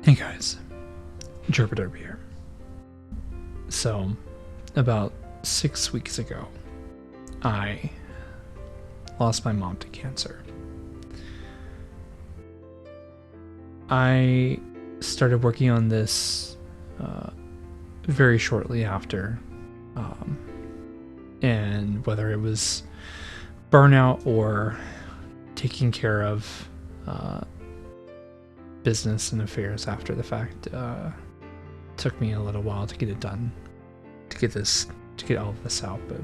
Hey guys, Jerbederb here. So, about 6 weeks ago, I lost my mom to cancer. I started working on this very shortly after, and whether it was burnout or taking care of business and affairs after the fact, took me a little while to get it done, to get all of this out, but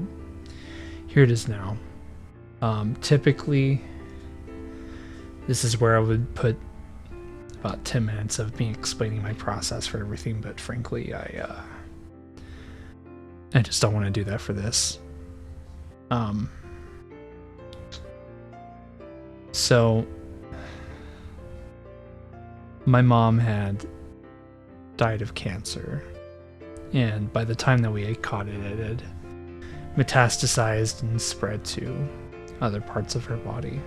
here it is now. Typically, this is where I would put about 10 minutes of me explaining my process for everything, but frankly, I just don't want to do that for this. So my mom had died of cancer, and by the time that we had caught it, it had metastasized and spread to other parts of her body.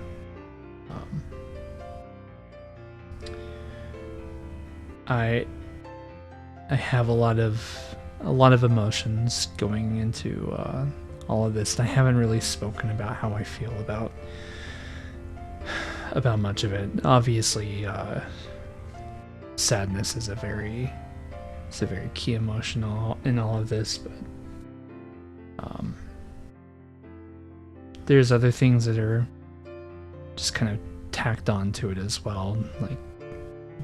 I have a lot of emotions going into all of this, and I haven't really spoken about how I feel about much of it. Obviously, sadness is a very key emotion in all of this, but there's other things that are just kind of tacked on to it as well, like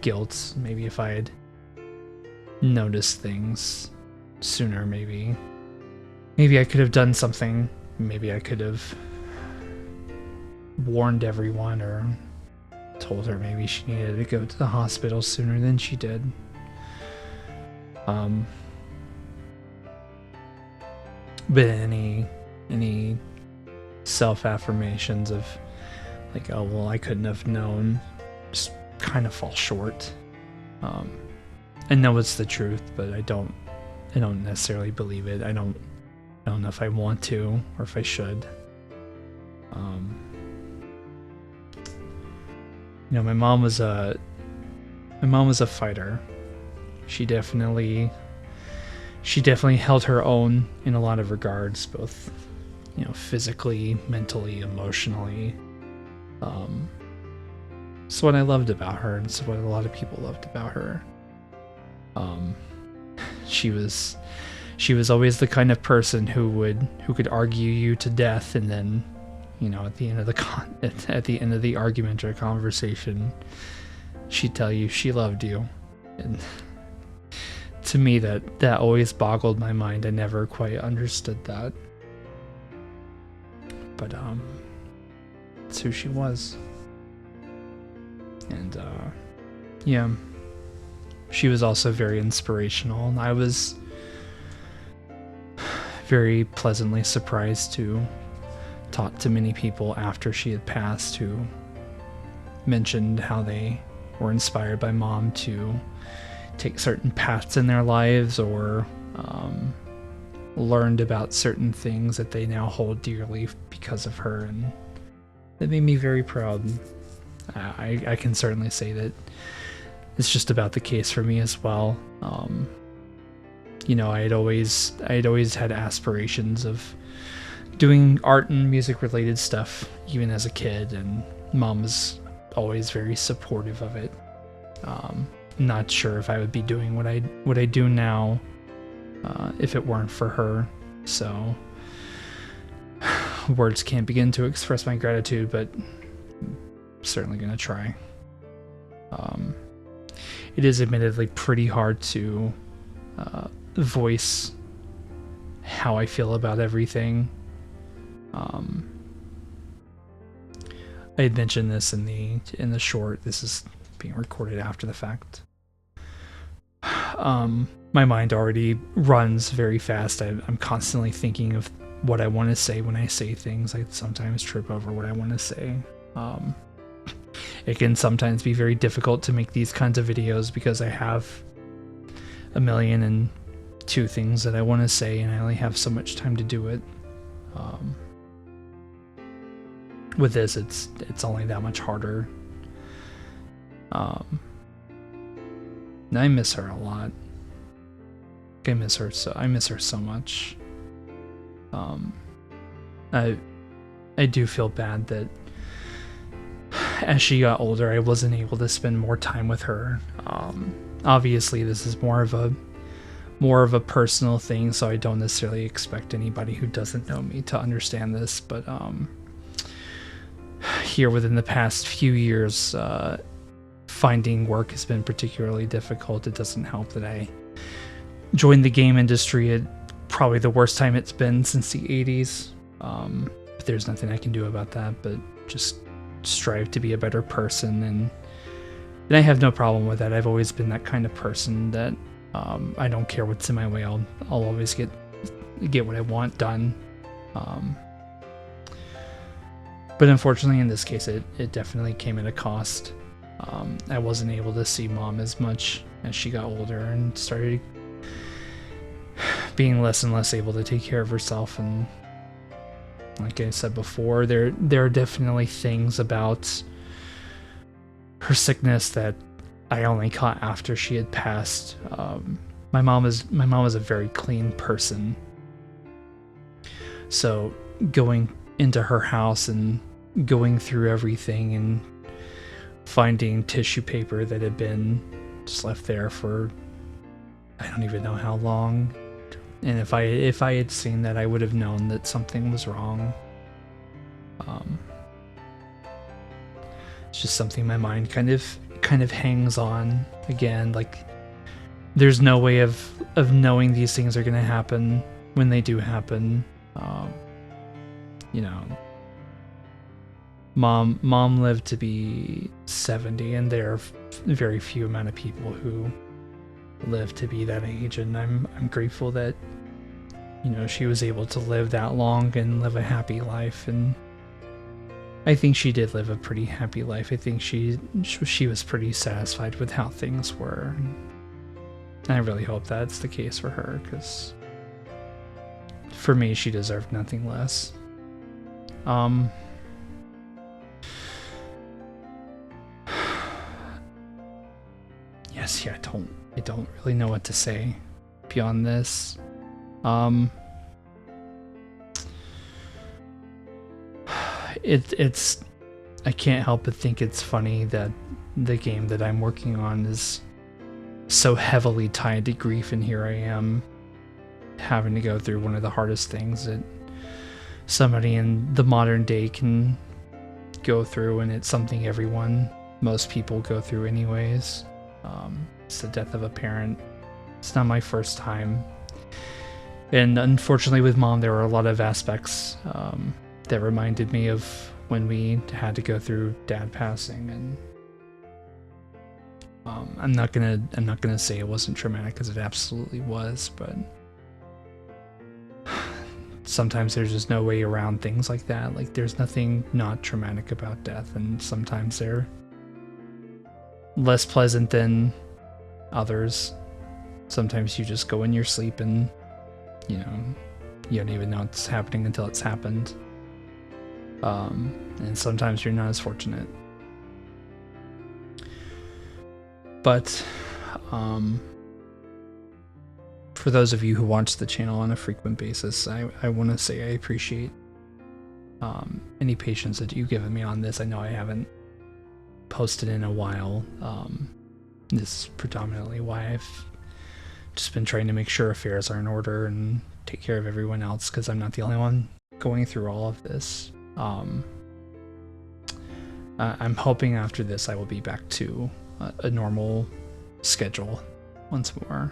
guilt. Maybe if I had noticed things sooner, maybe I could have done something. Maybe I could have warned everyone or told her maybe she needed to go to the hospital sooner than she did. But any self-affirmations of like, oh well, I couldn't have known, just kind of fall short. I know it's the truth, but I don't necessarily believe it. I don't know if I want to or if I should. My mom was a fighter. She definitely held her own in a lot of regards, both physically, mentally, emotionally. It's what I loved about her, and it's what a lot of people loved about her. She was always the kind of person who could argue you to death, and then at the end of the argument or conversation, she'd tell you she loved you. And to me, that always boggled my mind. I never quite understood that, but it's who she was. And yeah, she was also very inspirational, and I was very pleasantly surprised to talk to many people after she had passed who mentioned how they were inspired by Mom to take certain paths in their lives, or learned about certain things that they now hold dearly because of her, and that made me very proud. I can certainly say that it's just about the case for me as well. I had always had aspirations of doing art and music related stuff, even as a kid, and Mom was always very supportive of it. Not sure if I would be doing what I do now if it weren't for her. So words can't begin to express my gratitude, but I'm certainly gonna try. It is admittedly pretty hard to voice how I feel about everything. I had mentioned this in the short. This is being recorded after the fact. My mind already runs very fast. I'm constantly thinking of what I want to say when I say things. I sometimes trip over what I want to say. It can sometimes be very difficult to make these kinds of videos because I have a million and two things that I want to say, and I only have so much time to do it. With this, it's only that much harder. And I miss her a lot. I miss her so much. I do feel bad that as she got older, I wasn't able to spend more time with her. Obviously, this is more of a personal thing, so I don't necessarily expect anybody who doesn't know me to understand this. But here within the past few years, finding work has been particularly difficult. It doesn't help that I joined the game industry at probably the worst time it's been since the 80s. But there's nothing I can do about that, but just strive to be a better person, and I have no problem with that. I've always been that kind of person that I don't care what's in my way. I'll always get what I want done. But unfortunately, in this case, it definitely came at a cost. I wasn't able to see Mom as much as she got older and started being less and less able to take care of herself. And like I said before, there are definitely things about her sickness that I only caught after she had passed. My mom is a very clean person, so going into her house and going through everything and finding tissue paper that had been just left there for I don't even know how long. And if I had seen that, I would have known that something was wrong. It's just something my mind kind of hangs on. Again, like there's no way of knowing these things are gonna happen when they do happen. You know, mom lived to be 70, and there are very few amount of people who live to be that age, and I'm grateful that, you know, she was able to live that long and live a happy life. And I think she did live a pretty happy life. I think she was pretty satisfied with how things were, and I really hope that's the case for her, because for me, she deserved nothing less. Yes, yeah, I don't really know what to say beyond this. It's I can't help but think it's funny that the game that I'm working on is so heavily tied to grief, and here I am having to go through one of the hardest things that somebody in the modern day can go through, and it's something most people go through anyways. It's the death of a parent. It's not my first time, and unfortunately with Mom there were a lot of aspects that reminded me of when we had to go through Dad passing, and I'm not gonna say it wasn't traumatic, because it absolutely was, but sometimes there's just no way around things like that. Like there's nothing not traumatic about death, and sometimes they're less pleasant than others. Sometimes you just go in your sleep and, you know, you don't even know it's happening until it's happened. And sometimes you're not as fortunate. But for those of you who watch the channel on a frequent basis, I want to say I appreciate any patience that you've given me on this. I know I haven't posted in a while. This is predominantly why I've just been trying to make sure affairs are in order and take care of everyone else, because I'm not the only one going through all of this. I'm hoping after this I will be back to a normal schedule once more.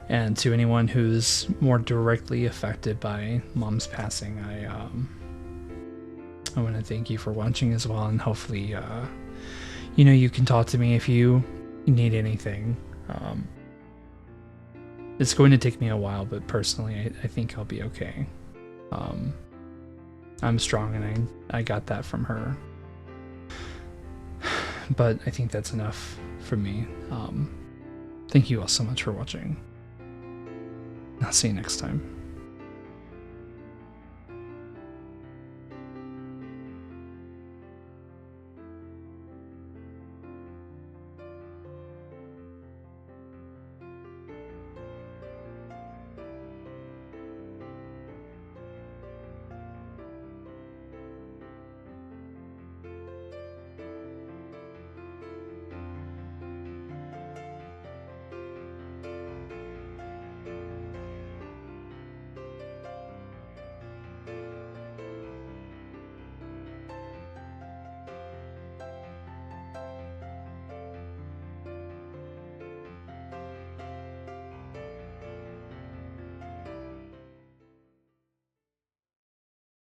And to anyone who's more directly affected by Mom's passing, I want to thank you for watching as well, and hopefully you know, you can talk to me if you need anything. It's going to take me a while, but personally I think I'll be okay. I'm strong, and I got that from her. But I think that's enough for me. Thank you all so much for watching. I'll see you next time.